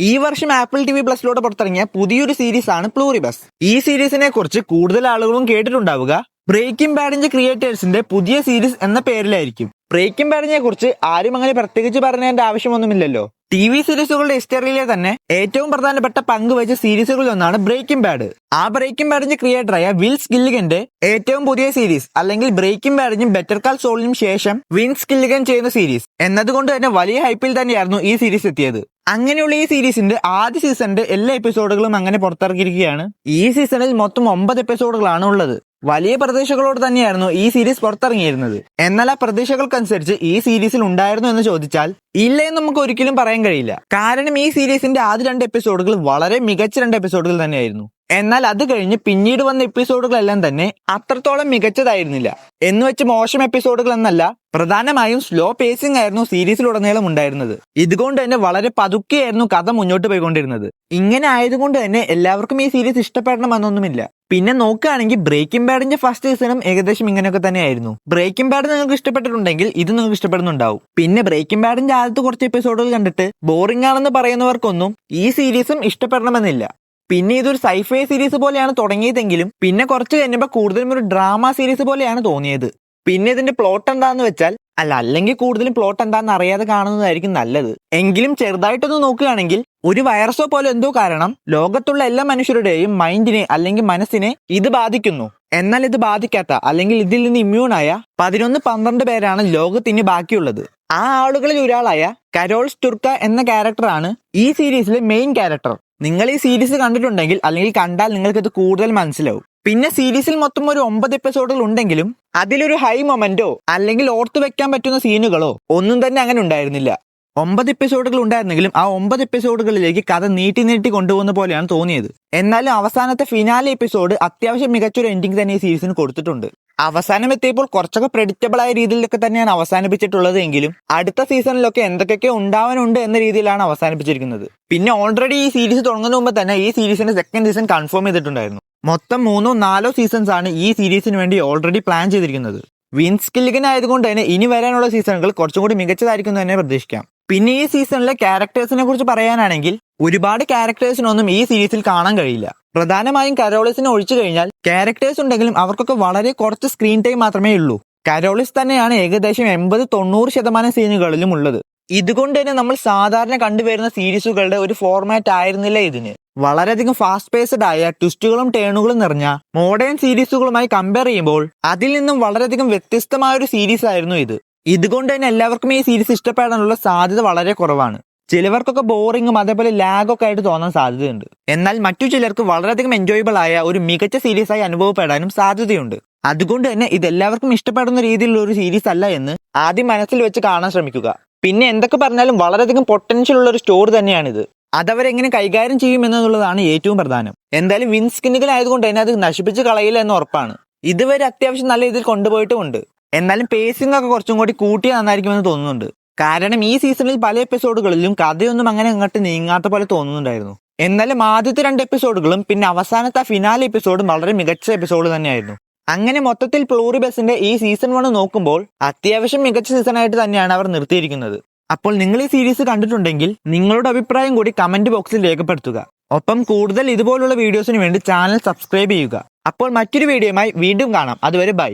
ഈ വർഷം apple T V പ്ലസിലൂടെ പുറത്തിറങ്ങിയ പുതിയൊരു സീരീസ് ആണ് പ്ലൂറിബസ്. ഈ സീരീസിനെ കുറിച്ച് കൂടുതൽ ആളുകളും കേട്ടിട്ടുണ്ടാവുക ബ്രേക്കിംഗ് ബാഡിന്റെ ക്രിയേറ്റേഴ്സിന്റെ പുതിയ സീരീസ് എന്ന പേരിലായിരിക്കും. ബ്രേക്കിംഗ് ബാഡിനെ കുറിച്ച് ആരും അങ്ങനെ പ്രത്യേകിച്ച് പറഞ്ഞതിന്റെ ആവശ്യമൊന്നുമില്ലല്ലോ. ടി വി സീരീസുകളുടെ ഹിസ്റ്ററിയിലെ തന്നെ ഏറ്റവും പ്രധാനപ്പെട്ട പങ്ക് വഹിച്ച സീരീസുകളിൽ ഒന്നാണ് ബ്രേക്കിംഗ് ബാഡ്. ആ ബ്രേക്കിംഗ് ബാഡിന്റെ ക്രിയേറ്ററായ വിൻസ് ഗില്ലിഗന്റെ ഏറ്റവും പുതിയ സീരീസ്, അല്ലെങ്കിൽ ബ്രേക്കിംഗ് ബാഡിനും ബെറ്റർ കാൾ സോളിനും ശേഷം വിൻസ് ഗില്ലിഗൻ ചെയ്യുന്ന സീരീസ് എന്നതുകൊണ്ട് തന്നെ വലിയ ഹൈപ്പിൽ തന്നെയായിരുന്നു ഈ സീരീസ് എത്തിയത്. അങ്ങനെയുള്ള ഈ സീരീസിന്റെ ആദ്യ സീസണിന്റെ എല്ലാ എപ്പിസോഡുകളും അങ്ങനെ പുറത്തിറക്കിയിരിക്കുകയാണ്. ഈ സീസണിൽ മൊത്തം 9 എപ്പിസോഡുകളാണ് ഉള്ളത്. വലിയ പ്രതീക്ഷകളോട് തന്നെയായിരുന്നു ഈ സീരീസ് പുറത്തിറങ്ങിയിരുന്നത്. എന്നാൽ ആ പ്രതീക്ഷകൾക്കനുസരിച്ച് ഈ സീരീസിൽ ഉണ്ടായിരുന്നു എന്ന് ചോദിച്ചാൽ ഇല്ല എന്ന് നമുക്ക് ഒരിക്കലും പറയാൻ കഴിയില്ല. കാരണം ഈ സീരീസിന്റെ ആദ്യ 2 എപ്പിസോഡുകൾ വളരെ മികച്ച 2 എപ്പിസോഡുകൾ തന്നെയായിരുന്നു. എന്നാൽ അത് കഴിഞ്ഞ് പിന്നീട് വന്ന എപ്പിസോഡുകളെല്ലാം തന്നെ അത്രത്തോളം മികച്ചതായിരുന്നില്ല. എന്ന് വെച്ച് മോശം എപ്പിസോഡുകൾ എന്നല്ല, പ്രധാനമായും സ്ലോ പേസിംഗ് ആയിരുന്നു സീരീസിലുടനീളം ഉണ്ടായിരുന്നത്. ഇതുകൊണ്ട് തന്നെ വളരെ പതുക്കെയായിരുന്നു കഥ മുന്നോട്ട് പോയിക്കൊണ്ടിരുന്നത്. ഇങ്ങനെ ആയതുകൊണ്ട് തന്നെ എല്ലാവർക്കും ഈ സീരീസ് ഇഷ്ടപ്പെടണമെന്നൊന്നുമില്ല. പിന്നെ നോക്കുകയാണെങ്കിൽ ബ്രേക്കിംഗ് ബാഡിന്റെ ഫസ്റ്റ് സീസണും ഏകദേശം ഇങ്ങനെയൊക്കെ തന്നെയായിരുന്നു. ബ്രേക്കിംഗ് ബാഡ് നിങ്ങൾക്ക് ഇഷ്ടപ്പെട്ടിട്ടുണ്ടെങ്കിൽ ഇത് നിങ്ങൾക്ക് ഇഷ്ടപ്പെടുന്നുണ്ടാവും. പിന്നെ ബ്രേക്കിംഗ് ബാഡിന്റെ ആദ്യത്തെ കുറച്ച് എപ്പിസോഡുകൾ കണ്ടിട്ട് ബോറിംഗ് ആണെന്ന് പറയുന്നവർക്കൊന്നും ഈ സീരീസും ഇഷ്ടപ്പെടണമെന്നില്ല. പിന്നെ ഇതൊരു സൈഫൈ സീരീസ് പോലെയാണ് തുടങ്ങിയതെങ്കിലും പിന്നെ കുറച്ച് കഴിഞ്ഞപ്പോൾ കൂടുതലും ഒരു ഡ്രാമ സീരീസ് പോലെയാണ് തോന്നിയത്. പിന്നെ ഇതിന്റെ പ്ലോട്ട് എന്താന്ന് വെച്ചാൽ അല്ലെങ്കിൽ കൂടുതലും പ്ലോട്ട് എന്താണെന്ന് അറിയാതെ കാണുന്നതായിരിക്കും നല്ലത്. എങ്കിലും ചെറുതായിട്ടൊന്ന് നോക്കുകയാണെങ്കിൽ ഒരു വൈറസോ പോലെ എന്തോ കാരണം ലോകത്തുള്ള എല്ലാ മനുഷ്യരുടെയും മൈൻഡിനെ അല്ലെങ്കിൽ മനസ്സിനെ ഇത് ബാധിക്കുന്നു. എന്നാൽ ഇത് ബാധിക്കാത്ത അല്ലെങ്കിൽ ഇതിൽ നിന്ന് ഇമ്മ്യൂണായ 11-12 പേരാണ് ലോകത്തിന് ബാക്കിയുള്ളത്. ആ ആളുകളിൽ ഒരാളായ കരോൾ സ്റ്റുർക്ക എന്ന ക്യാരക്ടറാണ് ഈ സീരീസിലെ മെയിൻ ക്യാരക്ടർ. നിങ്ങൾ ഈ സീരീസ് കണ്ടിട്ടുണ്ടെങ്കിൽ അല്ലെങ്കിൽ കണ്ടാൽ നിങ്ങൾക്ക് ഇത് കൂടുതൽ മനസ്സിലാവും. പിന്നെ സീരീസിൽ മൊത്തം ഒരു 9 എപ്പിസോഡുകൾ ഉണ്ടെങ്കിലും അതിലൊരു ഹൈ മൊമെന്റോ അല്ലെങ്കിൽ ഓർത്തു വെക്കാൻ പറ്റുന്ന സീനുകളോ ഒന്നും തന്നെ അങ്ങനെ ഉണ്ടായിരുന്നില്ല. 9 എപ്പിസോഡുകൾ ഉണ്ടായിരുന്നെങ്കിലും ആ 9 എപ്പിസോഡുകളിലേക്ക് കഥ നീട്ടി കൊണ്ടുപോകുന്ന പോലെയാണ് തോന്നിയത്. എന്നാലും അവസാനത്തെ ഫിനാലെ എപ്പിസോഡ് അത്യാവശ്യം മികച്ചൊരു എൻഡിങ് തന്നെ ഈ സീരീസിന് കൊടുത്തിട്ടുണ്ട്. അവസാനം എത്തിയപ്പോൾ കുറച്ചൊക്കെ പ്രെഡിക്റ്റബിൾ ആയ രീതിയിലൊക്കെ തന്നെയാണ് അവസാനിപ്പിച്ചിട്ടുള്ളത്. എങ്കിലും അടുത്ത സീസണിലൊക്കെ എന്തൊക്കെയൊക്കെ ഉണ്ടാവാനുണ്ട് എന്ന രീതിയിലാണ് അവസാനിപ്പിച്ചിരിക്കുന്നത്. പിന്നെ ഓൾറെഡി ഈ സീരീസ് തുടങ്ങുന്ന മുമ്പ് തന്നെ ഈ സീരീസിന്റെ സെക്കൻഡ് സീസൺ കൺഫേം ചെയ്തിട്ടുണ്ടായിരുന്നു. മൊത്തം 3-4 സീസൺസ് ആണ് ഈ സീരീസിന് വേണ്ടി ഓൾറെഡി പ്ലാൻ ചെയ്തിരിക്കുന്നത്. വിൻസ് ഗില്ലിഗൻ ആയതുകൊണ്ട് തന്നെ ഇനി വരാനുള്ള സീസണുകൾ കുറച്ചും കൂടി മികച്ചതായിരിക്കും തന്നെ പ്രതീക്ഷിക്കാം. പിന്നെ ഈ സീസണിലെ ക്യാരക്ടേഴ്സിനെ കുറിച്ച് പറയാനാണെങ്കിൽ ഒരുപാട് ക്യാരക്ടേഴ്സിനൊന്നും ഈ സീരീസിൽ കാണാൻ കഴിയില്ല. പ്രധാനമായും കരോളിസിനെ ഒഴിച്ചു കഴിഞ്ഞാൽ ക്യാരക്ടേഴ്സ് ഉണ്ടെങ്കിലും അവർക്കൊക്കെ വളരെ കുറച്ച് സ്ക്രീൻ ടൈം മാത്രമേ ഉള്ളൂ. കരോളിസ് തന്നെയാണ് ഏകദേശം 80-90% സീനുകളിലും ഉള്ളത്. ഇതുകൊണ്ട് തന്നെ നമ്മൾ സാധാരണ കണ്ടുവരുന്ന സീരീസുകളുടെ ഒരു ഫോർമാറ്റ് ആയിരുന്നില്ല ഇതിന്. വളരെയധികം ഫാസ്റ്റ് പേസ്ഡ് ആയ ട്വിസ്റ്റുകളും ടേണുകളും നിറഞ്ഞ മോഡേൺ സീരീസുകളുമായി കമ്പയർ ചെയ്യുമ്പോൾ അതിൽ നിന്നും വളരെയധികം വ്യത്യസ്തമായ ഒരു സീരീസ് ആയിരുന്നു ഇത്. ഇതുകൊണ്ട് തന്നെ എല്ലാവർക്കും ഈ സീരീസ് ഇഷ്ടപ്പെടാനുള്ള സാധ്യത വളരെ കുറവാണ്. ചിലവർക്കൊക്കെ ബോറിങ്ങും അതേപോലെ ലാഗൊക്കെ ആയിട്ട് തോന്നാൻ സാധ്യതയുണ്ട്. എന്നാൽ മറ്റു ചിലർക്ക് വളരെയധികം എൻജോയബിൾ ആയ ഒരു മികച്ച സീരീസായി അനുഭവപ്പെടാനും സാധ്യതയുണ്ട്. അതുകൊണ്ട് തന്നെ ഇതെല്ലാവർക്കും ഇഷ്ടപ്പെടുന്ന രീതിയിലുള്ള ഒരു സീരീസ് അല്ല എന്ന് ആദ്യം മനസ്സിൽ വെച്ച് കാണാൻ ശ്രമിക്കുക. പിന്നെ എന്തൊക്കെ പറഞ്ഞാലും വളരെയധികം പൊട്ടൻഷ്യൽ ഉള്ള ഒരു സ്റ്റോറി തന്നെയാണിത്. അതവരെങ്ങനെ കൈകാര്യം ചെയ്യും എന്നുള്ളതാണ് ഏറ്റവും പ്രധാനം. എന്തായാലും വിൻസ് ഗില്ലിഗൻ ആയതുകൊണ്ട് തന്നെ അത് നശിപ്പിച്ച് കളയില്ല എന്ന് ഉറപ്പാണ്. ഇതുവരെ അത്യാവശ്യം നല്ല രീതിയിൽ കൊണ്ടുപോയിട്ടുമുണ്ട്. എന്നാലും പേസിംഗ് ഒക്കെ കുറച്ചും കൂടി കൂട്ടിയാൽ നന്നായിരിക്കുമെന്ന് തോന്നുന്നുണ്ട്. കാരണം ഈ സീസണിൽ പല എപ്പിസോഡുകളിലും കഥയൊന്നും അങ്ങനെ അങ്ങോട്ട് നീങ്ങാത്ത പോലെ തോന്നുന്നുണ്ടായിരുന്നു. എന്നാലും ആദ്യത്തെ 2 എപ്പിസോഡുകളും പിന്നെ അവസാനത്തെ ഫിനാലെ എപ്പിസോഡും വളരെ മികച്ച എപ്പിസോഡ് തന്നെയായിരുന്നു. അങ്ങനെ മൊത്തത്തിൽ പ്ലൂറിബസിന്റെ ഈ സീസൺ 1 നോക്കുമ്പോൾ അത്യാവശ്യം മികച്ച സീസണായിട്ട് തന്നെയാണ് അവർ നിർത്തിയിരിക്കുന്നത്. അപ്പോൾ നിങ്ങൾ ഈ സീരീസ് കണ്ടിട്ടുണ്ടെങ്കിൽ നിങ്ങളുടെ അഭിപ്രായം കൂടി കമന്റ് ബോക്സിൽ രേഖപ്പെടുത്തുക. ഒപ്പം കൂടുതൽ ഇതുപോലുള്ള വീഡിയോസിന് വേണ്ടി ചാനൽ സബ്സ്ക്രൈബ് ചെയ്യുക. അപ്പോൾ മറ്റൊരു വീഡിയോയുമായി വീണ്ടും കാണാം. അതുവരെ ബൈ.